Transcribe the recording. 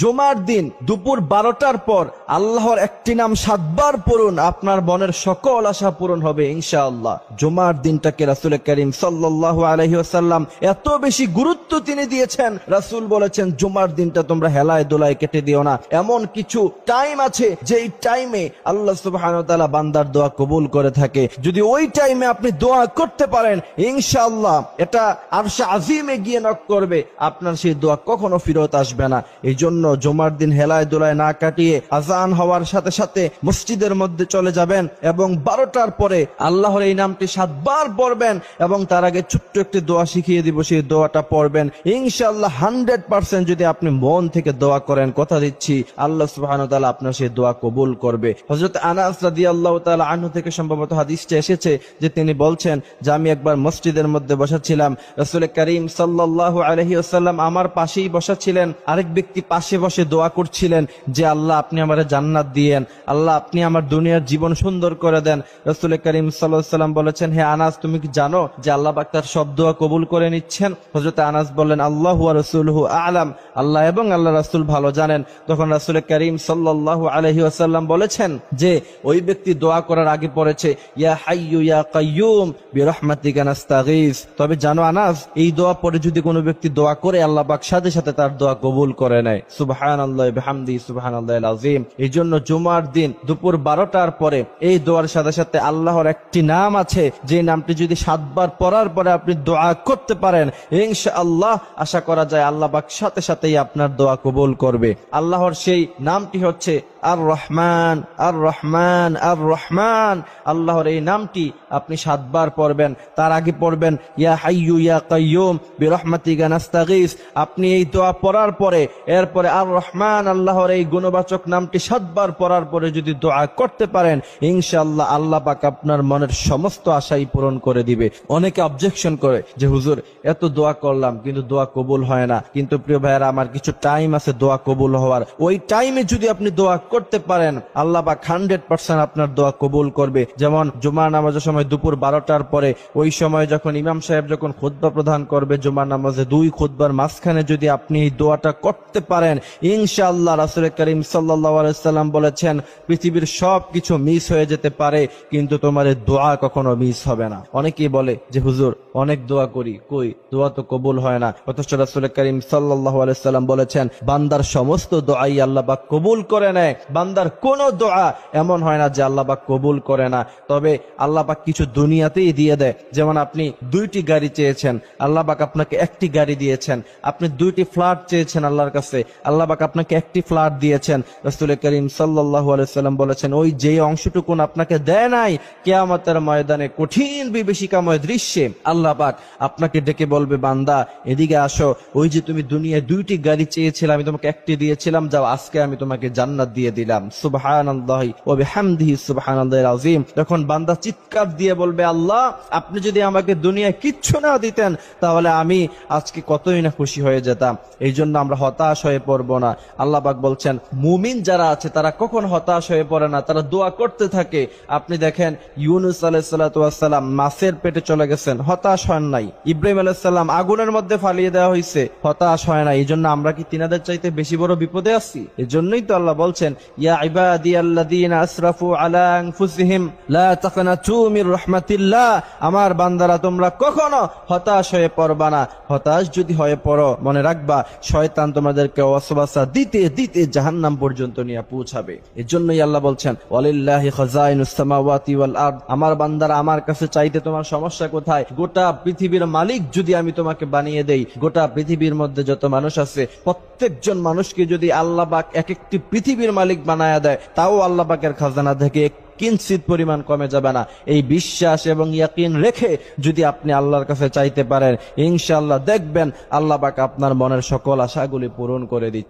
জুমার দিন দুপুর 12টার পর আল্লাহর একটি নাম 7 বার পড়ুন, আপনার মনের সকল আশা পূরণ হবে ইনশাআল্লাহ। জুমার দিনটাকে রাসূল করিম সাল্লাল্লাহু আলাইহি ওয়াসাল্লাম এত বেশি গুরুত্ব তিনি দিয়েছেন, রাসূল বলেছেন জুমার দিনটা তোমরা হেলায় দোলায় কেটে দিও না। এমন কিছু টাইম আছে যেই টাইমে আল্লাহ সুবহানাহু ওয়া তাআলা বান্দার দোয়া কবুল করে থাকে। যদি ওই টাইমে আপনি দোয়া করতে পারেন ইনশাআল্লাহ এটা আরশে আজিমে গিয়ে নক করবে, আপনার সেই দোয়া কখনো ফেরত আসবে না। এই জন্য জুমার দিন হেলায় দোলায় না কাটিয়ে আজান হওয়ার সাথে সাথে মসজিদের মধ্যে চলে যাবেন এবং 12টার পরে আল্লাহর এই নামটি 7 বার পড়বেন এবং তার আগে ছোট্ট একটি দোয়া শিখিয়ে দিব, সেই দোয়াটা পড়বেন ইনশাআল্লাহ। 100% যদি আপনি মন থেকে দোয়া করেন, কথা দিচ্ছি আল্লাহ সুবহানাহু ওয়া তাআলা আপনার সেই দোয়া কবুল করবে। হযরত আনাস রাদিয়াল্লাহু তাআলা আনহু থেকে সম্ভবত হাদিসটা এসেছে যে তিনি বলছেন যে আমি একবার মসজিদের মধ্যে বসেছিলাম, রাসূল করিম সাল্লাল্লাহু আলাইহি ওয়াসাল্লাম আমার পাশেই বসা ছিলেন, আরেক ব্যক্তি পাশে বসে দোয়া করছিলেন যে আল্লাহ আপনি আমারে জান্নাত দিয়েন, আল্লাহ আপনি আমার দুনিয়ার জীবন সুন্দর করে দেন। রাসূল করিম সাল্লাল্লাহু আলাইহি ওয়াসাল্লাম বলেছেন, হে আনাস তুমি কি জানো যে আল্লাহ পাক তার সব দোয়া কবুল করে নিচ্ছেন? হযরত আনাস বললেন আল্লাহু ওয়া রাসূলুহু আ'লাম, আল্লাহ এবং আল্লাহ রাসূল ভালো জানেন। তখন রাসূল করিম সাল্লাল্লাহু আলাইহি ওয়াসাল্লাম বলেছেন যে ওই ব্যক্তি দোয়া করার আগে পড়েছে ইয়া হাইয়ু ইয়া কাইয়ুম বিরহমাতিকা নাস্তাগীস। তবে জানো আনাস, এই দোয়া পড়ে যদি কোনো ব্যক্তি দোয়া করে আল্লাহ পাক সাথে সাথে তার দোয়া কবুল করে নেয়। সুবহানাল্লাহি বিহামদিহি সুবহানাল্লাহিল আযীম। এই জন্য জুমার দিন দুপুর 12টার পরে এই দোয়ার সাথে সাথে আল্লাহর একটি নাম আছে যে নামটি যদি 7 বার পড়ার পরে আপনি দোয়া করতে পারেন ইনশাআল্লাহ আশা করা যায় আল্লাহ পাক সাথে সাথেই আপনার দোয়া কবুল করবে। আল্লাহর সেই নামটি হচ্ছে আর রহমান আর রহমান আর রহমান। আল্লাহর এই নামটি আপনি 7 বার পড়বেন, তার আগে পড়বেন ইয়া হাইয়ু ইয়া কাইয়ুম বিরহমাতিকা নাস্তাগীস। আপনি এই দোয়া পড়ার পরে এরপরে আর রহমান আল্লাহর এই গুণবাচক নামটি 7 বার পড়ার পরে যদি দোয়া করতে পারেন ইনশাআল্লাহ আল্লাহ পাক আপনার মনের সমস্ত আশাই পূরণ করে দিবে। অনেকে অবজেকশন করে যে হুজুর এত দোয়া করলাম কিন্তু দোয়া কবুল হয় না। কিন্তু প্রিয় ভাইয়েরা আমার কিছু টাইম আছে দোয়া কবুল হওয়ার, ওই টাইমে যদি আপনি দোয়া করতে পারেন আল্লাহ পাক 100% আপনার দোয়া কবুল করবে। যেমন জুমার নামাজের সময় দুপুর 12টার পরে ওই সময় যখন ইমাম সাহেব যখন খুতবা প্রদান করবে জুমার নামাজে 2 খুতবার মাঝখানে যদি আপনি এই দোয়াটা করতে পারেন ইনশাআল্লাহ রাসূল করিম সাল্লাল্লাহু আলাইহি ওয়াসাল্লাম বলেছেন পৃথিবীর সব কিছু মিস হয়ে যেতে পারে কিন্তু তোমার এই দোয়া কখনো মিস হবে না। অনেকেই বলে যে হুজুর অনেক দোয়া করি, কই দোয়া তো কবুল হয় না। অথচ রাসূল করিম সাল্লাল্লাহু আলাইহি ওয়াসাল্লাম বলেছেন বান্দার সমস্ত দোয়াই আল্লাহ পাক কবুল করে নেয়, বান্দার কোনো দোয়া এমন হয় না যে আল্লাহ পাক কবুল করে না। তবে আল্লাহ পাক কিছু দুনিয়াতেই দিয়ে দেয়। যেমন আপনি 2টি গাড়ি চেয়েছেন, আল্লাহ পাক আপনাকে একটি গাড়ি দিয়েছেন। আপনি 2টি ফ্ল্যাট চেয়েছেন আল্লাহর কাছে, আল্লাহ পাক আপনাকে একটি ফ্ল্যাট দিয়েছেন। রাসূল করিম সাল্লাল্লাহু আলাইহি ওয়াসাল্লাম বলেছেন ওই যে অংশটুকুন আপনাকে দেয় নাই কিয়ামতের ময়দানে কঠিন বিভীষিকাময় দৃশ্যে আল্লাহ পাক আপনাকে ডেকে বলবে বান্দা এদিকে আসো, ওই যে তুমি দুনিয়ায় 2টি গাড়ি চেয়েছিলে আমি তোমাকে একটি দিয়েছিলাম, যাও আজকে আমি তোমাকে জান্নাত দিয়ে দিলাম। সুবহানাল্লাহি ওয়া বিহামদিহি সুবহানাল্লাহিল আযীম। যখন বান্দা চিৎকার দিয়ে বলবে আল্লাহ আপনি যদি আমাকে দুনিয়ায় কিচ্ছু না দিতেন তাহলে আমি আজকে কতই না খুশি হয়ে যেতাম। এই জন্য আমরা হতাশ হয়ে পড়ব না। আল্লাহ পাক বলছেন মুমিন যারা আছে তারা কখন হতাশ হয়ে পড়ে না, তারা দোয়া করতে থাকে। আপনি দেখেন ইউনূস আলাইহিস সালাতু ওয়াস সালাম মাছের পেটে চলে গেছেন, হতাশ হন নাই। ইব্রাহিম আলাইহিস সালাম আগুনের মধ্যে ফালিয়ে দেওয়া হয়েছে, হতাশ হয় না। এই জন্য আমরা কি তিনাদের চাইতে বেশি বড় বিপদে আছি? এই জন্যই তো আল্লাহ বলছেন ইয়া ইবাদিয়াল্লাযীনা আসরাফু আলা আনফুসিহিম লা তাকনাতু মির রাহমাতিল্লাহ। আমার বান্দারা তোমরা কখনো হতাশ হয়ে পড়বা না। হতাশ যদি হয়ে পড়ো মনে রাখবা শয়তান তোমাদেরকে ওয়াসওয়াসা দিতে দিতে জাহান্নাম পর্যন্ত নিয়ে পৌঁছাবে। এজন্যই আল্লাহ বলছেন ওয়ালিল্লাহি খাযাইনুস সামাওয়াতি ওয়াল আরদ। আমার বান্দারা আমার কাছে চাইতে তোমার সমস্যা কোথায়? গোটা পৃথিবীর মালিক যদি আমি তোমাকে বানিয়ে দেই, গোটা পৃথিবীর মধ্যে যত মানুষ আছে প্রত্যেকজন মানুষকে যদি আল্লাহ পাক এক একটি পৃথিবীর মালিক বানায়া দেয় তাও আল্লাহ পাকের খাজানা থেকে কিঞ্চিত পরিমাণ কমে যাবে না। এই বিশ্বাস এবং ইয়াকিন রেখে যদি আপনি আল্লাহর কাছে চাইতে পারেন ইনশাআল্লাহ দেখবেন আল্লাহ পাক আপনার মনের সকল আশাগুলি পূরণ করে দিচ্ছে।